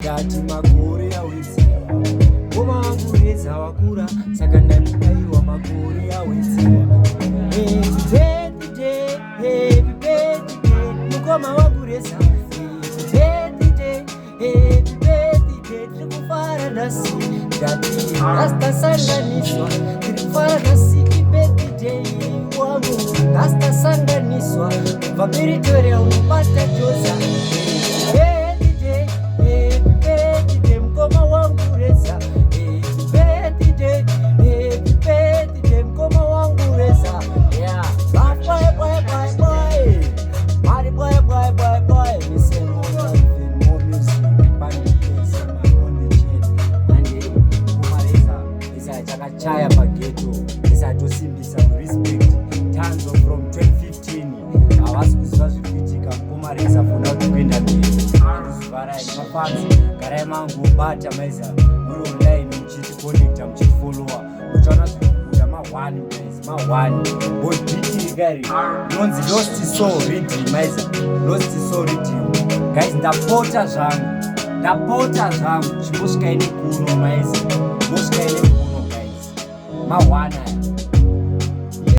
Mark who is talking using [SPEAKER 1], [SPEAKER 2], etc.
[SPEAKER 1] Ndati makore awedzera ngoma wangu reza wakura saka ndanidaiwa makore awedzera. Happy birthday mukoma wangu reza. Happy birthday tiri kufara nhasi ndati rasta-sanganiswa tiri kufara nhasi birthday wangu rasta-sanganiswa kubva Pretoria unobata Joza. Mukoma wangu reza. Happy birthday mukoma wangu reza. Yeah, boy. Listen more music. Chakachaya pageto isatosimbisa respect tanzo from 2015 havasi kuziva zviri kuitika mukomareza funa kuti kuenda mberi andizvarai mafanzi garai mangu bata maiza muri online muchiti connecta muchifolowa muchaona zvikubuda ma1 guys but biti gari nonzi lost soul reading maiza lost soul reading guys ndapota zvangu chimbosvika ine kuno maiza chimbosvika ine kuno guys ma1